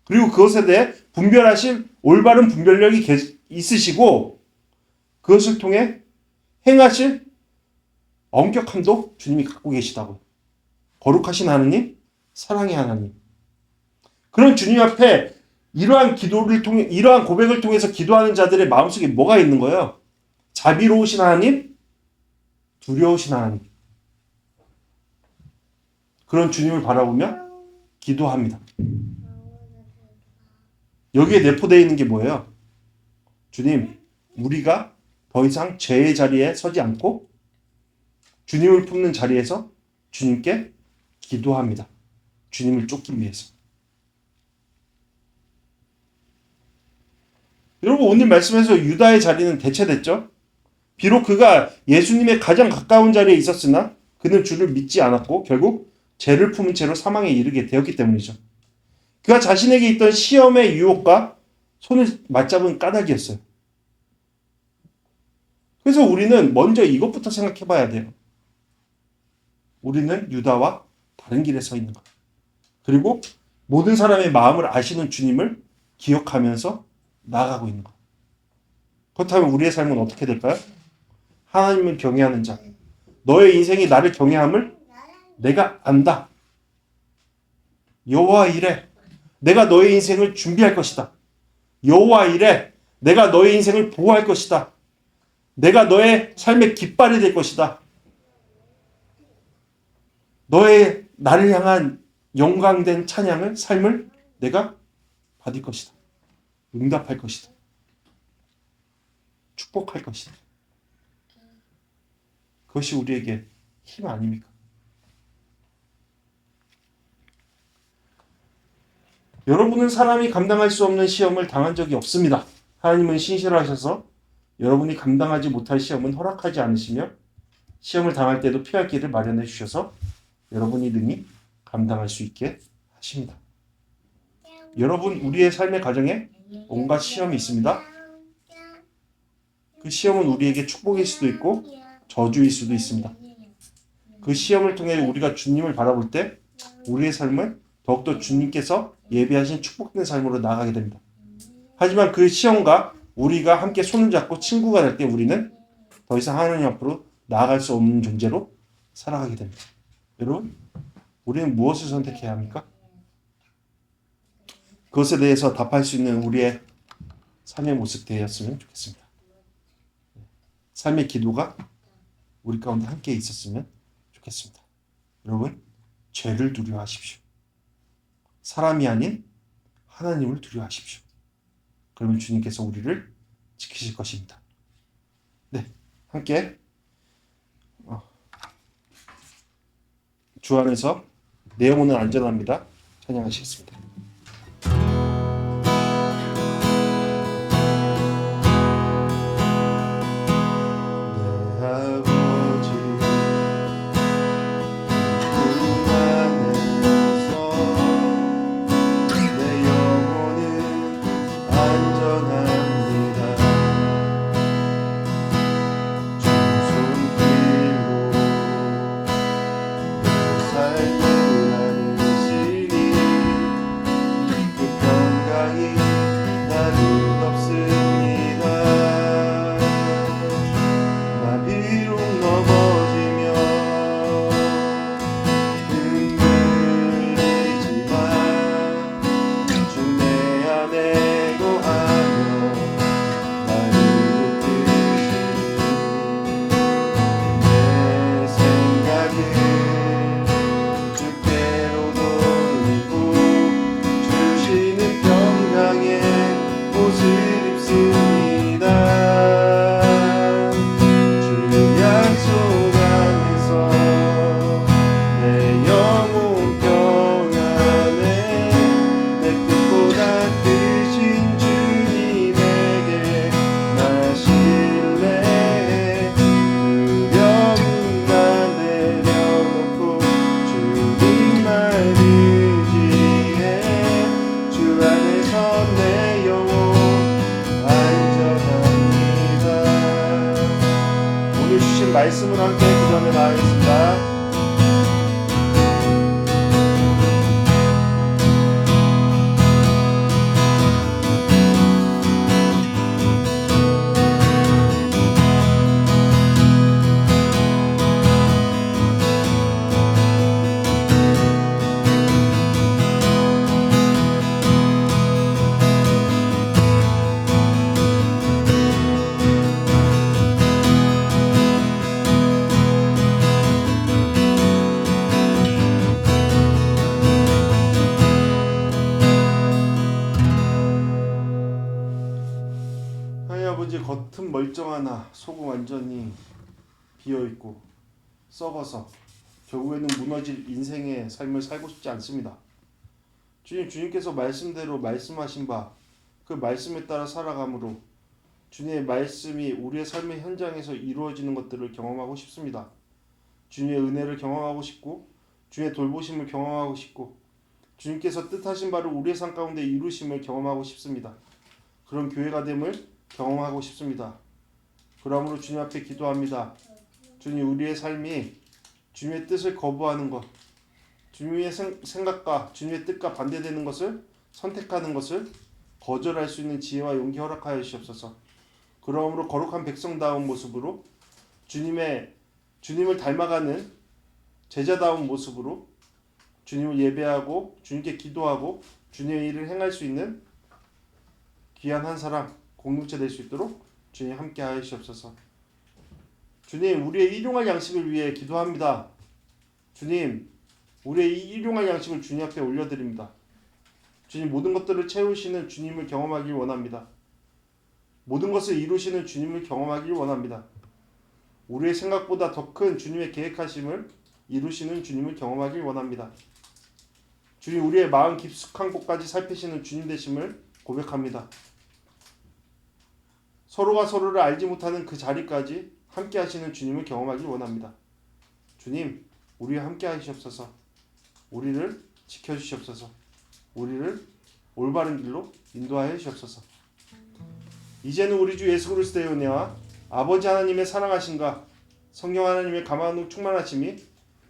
그리고 그것에 대해 분별하실 올바른 분별력이 있으시고 그것을 통해 행하실 엄격함도 주님이 갖고 계시다고요. 거룩하신 하나님, 사랑의 하나님. 그런 주님 앞에 이러한 기도를 통해, 이러한 고백을 통해서 기도하는 자들의 마음속에 뭐가 있는 거예요? 자비로우신 하나님, 두려우신 하나님. 그런 주님을 바라보며 기도합니다. 여기에 내포되어 있는 게 뭐예요? 주님, 우리가 더 이상 죄의 자리에 서지 않고 주님을 품는 자리에서 주님께 기도합니다. 주님을 쫓기 위해서. 여러분, 오늘 말씀에서 유다의 자리는 대체됐죠? 비록 그가 예수님의 가장 가까운 자리에 있었으나 그는 주를 믿지 않았고 결국 죄를 품은 채로 사망에 이르게 되었기 때문이죠. 그가 자신에게 있던 시험의 유혹과 손을 맞잡은 까닭이었어요. 그래서 우리는 먼저 이것부터 생각해 봐야 돼요. 우리는 유다와 다른 길에 서 있는 것. 그리고 모든 사람의 마음을 아시는 주님을 기억하면서 나아가고 있는 것. 그렇다면 우리의 삶은 어떻게 될까요? 하나님을 경외하는 자. 너의 인생이 나를 경외함을 내가 안다. 여호와 이래. 내가 너의 인생을 준비할 것이다. 여호와 이래. 내가 너의 인생을 보호할 것이다. 내가 너의 삶의 깃발이 될 것이다. 너의 나를 향한 영광된 찬양을, 삶을 내가 받을 것이다. 응답할 것이다. 축복할 것이다. 그것이 우리에게 힘 아닙니까? 여러분은 사람이 감당할 수 없는 시험을 당한 적이 없습니다. 하나님은 신실하셔서 여러분이 감당하지 못할 시험은 허락하지 않으시며 시험을 당할 때도 피할 길을 마련해 주셔서 여러분이 능히 감당할 수 있게 하십니다. 여러분, 우리의 삶의 과정에 온갖 시험이 있습니다. 그 시험은 우리에게 축복일 수도 있고 저주일 수도 있습니다. 그 시험을 통해 우리가 주님을 바라볼 때 우리의 삶은 더욱더 주님께서 예비하신 축복된 삶으로 나아가게 됩니다. 하지만 그 시험과 우리가 함께 손을 잡고 친구가 될 때 우리는 더 이상 하나님 앞으로 나아갈 수 없는 존재로 살아가게 됩니다. 여러분, 우리는 무엇을 선택해야 합니까? 그것에 대해서 답할 수 있는 우리의 삶의 모습 되었으면 좋겠습니다. 삶의 기도가 우리 가운데 함께 있었으면 좋겠습니다. 여러분, 죄를 두려워하십시오. 사람이 아닌 하나님을 두려워하십시오. 그러면 주님께서 우리를 지키실 것입니다. 네, 함께 주 안에서 내 영혼은 안전합니다. 찬양하시겠습니다. 겉은 멀쩡하나 속은 완전히 비어있고 썩어서 결국에는 무너질 인생의 삶을 살고 싶지 않습니다. 주님께서 말씀대로 말씀하신 바 그 말씀에 따라 살아감으로 주님의 말씀이 우리의 삶의 현장에서 이루어지는 것들을 경험하고 싶습니다. 주님의 은혜를 경험하고 싶고 주님의 돌보심을 경험하고 싶고 주님께서 뜻하신 바를 우리의 삶 가운데 이루심을 경험하고 싶습니다. 그런 교회가 됨을 경험하고 싶습니다. 그러므로 주님 앞에 기도합니다. 주님, 우리의 삶이 주님의 뜻을 거부하는 것, 주님의 생각과 주님의 뜻과 반대되는 것을 선택하는 것을 거절할 수 있는 지혜와 용기 허락하여 주시옵소서. 그러므로 거룩한 백성다운 모습으로 주님을 닮아가는 제자다운 모습으로 주님을 예배하고 주님께 기도하고 주님의 일을 행할 수 있는 귀한 한 사람, 공동체 될 수 있도록 주님 함께 하여 주시옵소서. 주님, 우리의 일용할 양식을 위해 기도합니다. 주님, 우리의 이 일용할 양식을 주님 앞에 올려드립니다. 주님, 모든 것들을 채우시는 주님을 경험하길 원합니다. 모든 것을 이루시는 주님을 경험하길 원합니다. 우리의 생각보다 더 큰 주님의 계획하심을 이루시는 주님을 경험하길 원합니다. 주님, 우리의 마음 깊숙한 곳까지 살피시는 주님 되심을 고백합니다. 서로가 서로를 알지 못하는 그 자리까지 함께 하시는 주님을 경험하길 원합니다. 주님, 우리와 함께 하시옵소서. 우리를 지켜주시옵소서. 우리를 올바른 길로 인도하여 주시옵소서. 이제는 우리 주 예수 그리스도의 은혜와 아버지 하나님의 사랑하심과 성령 하나님의 감화로 충만하심이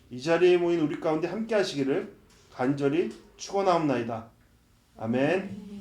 이 자리에 모인 우리 가운데 함께 하시기를 간절히 축원하옵나이다. 아멘.